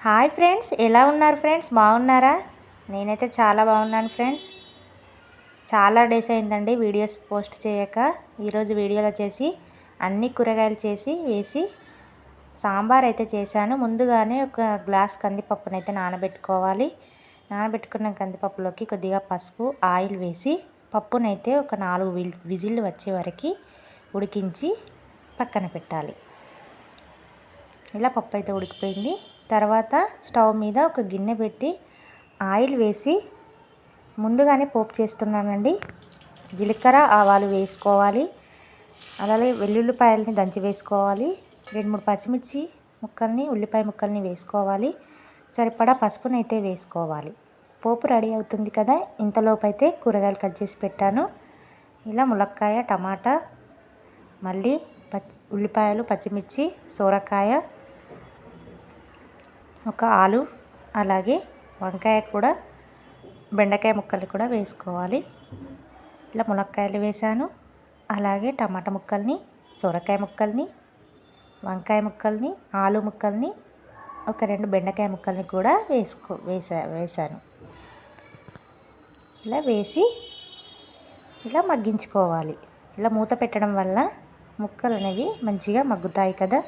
Hi friends, ఎలా ఉన్నారు friends? బాగున్నారా? నేనైతే చాలా బాగున్నాను ఫ్రెండ్స్. చాలా డేస్ అయిందండి వీడియోస్ పోస్ట్ చేయక. ఈరోజు వీడియోలో వచ్చేసి అన్ని కూరగాయలు వేసి సాంబార్ అయితే చేశాను. ముందుగానే ఒక గ్లాస్ కందిపప్పునైతే నానబెట్టుకోవాలి. నానబెట్టుకున్న కందిపప్పులోకి కొద్దిగా పసుపు, ఆయిల్ వేసి పప్పునైతే ఒక 4 విజిల్లు వచ్చే వరకు ఉడికించి పక్కన పెట్టాలి. ఇలా పప్పు అయితే ఉడికిపోయింది. తర్వాత స్టవ్ మీద ఒక గిన్నె పెట్టి ఆయిల్ వేసి ముందుగానే పోపు చేస్తున్నానండి. జీలకర్ర, ఆవాలు వేసుకోవాలి. అలాగే వెల్లుల్లిపాయలని దంచి వేసుకోవాలి. 2-3 పచ్చిమిర్చి ముక్కల్ని, ఉల్లిపాయ ముక్కల్ని వేసుకోవాలి. సరిపడా పసుపునైతే వేసుకోవాలి. పోపు రెడీ అవుతుంది కదా, ఇంతలోపు అయితే కూరగాయలు కట్ చేసి పెట్టాను. ఇలా ములక్కాయ, టమాటా, మళ్ళీ ఉల్లిపాయలు, పచ్చిమిర్చి, సోరకాయ, ఒక ఆలు, అలాగే వంకాయ కూడా, బెండకాయ ముక్కలు కూడా వేసుకోవాలి. ఇలా ములక్కాయలు వేసాను. అలాగే టమాటా ముక్కల్ని, సొరకాయ ముక్కల్ని, వంకాయ ముక్కల్ని, ఆలు ముక్కల్ని, ఒక 2 బెండకాయ ముక్కల్ని కూడా వేసాను. ఇలా వేసి ఇలా మగ్గించుకోవాలి. ఇలా మూత పెట్టడం వల్ల ముక్కలు అనేవి మంచిగా మగ్గుతాయి కదా.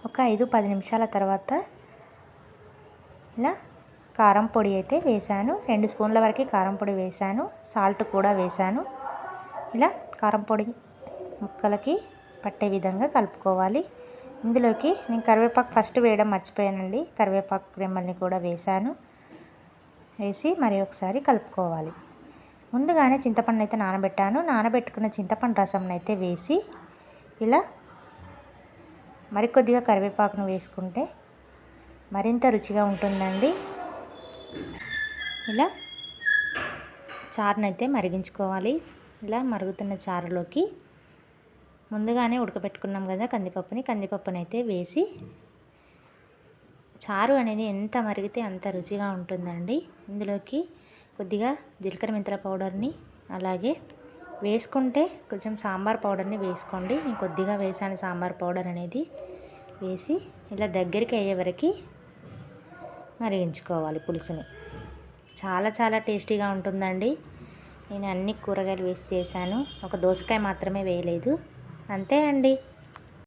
ఒక 5-10 నిమిషాల తర్వాత ఇలా కారం పొడి అయితే వేసాను. 2 స్పూన్ల వరకు కారం పొడి వేసాను. సాల్ట్ కూడా వేసాను. ఇలా కారం పొడి ముక్కలకి పట్టే విధంగా కలుపుకోవాలి. ఇందులోకి నేను కరివేపాకు ఫస్ట్ వేయడం మర్చిపోయానండి. కరివేపాకు రెమ్మల్ని కూడా వేసాను. వేసి మరి ఒకసారి కలుపుకోవాలి. ముందుగానే చింతపండు అయితే నానబెట్టాను. నానబెట్టుకున్న చింతపండు రసంని అయితే వేసి ఇలా మరికొద్దిగా కరివేపాకును వేసుకుంటే మరింత రుచిగా ఉంటుందండి. ఇలా చారునైతే మరిగించుకోవాలి. ఇలా మరుగుతున్న చారులోకి ముందుగానే ఉడకబెట్టుకున్నాం కదా కందిపప్పునైతే వేసి, చారు అనేది ఎంత మరిగితే అంత రుచిగా ఉంటుందండి. ఇందులోకి కొద్దిగా జీలకర్ర మెంతుల పౌడర్ని అలాగే వేసుకుంటే కొంచెం సాంబార్ పౌడర్ని వేసుకోండి. నేను కొద్దిగా వేసాను సాంబార్ పౌడర్ అనేది. వేసి ఇలా దగ్గరికి అయ్యే వరకు మరిగించుకోవాలి పులుసుని. చాలా టేస్టీగా ఉంటుందండి. నేను అన్ని కూరగాయలు వేసి చేశాను. ఒక దోసకాయ మాత్రమే వేయలేదు. అంతే అండి.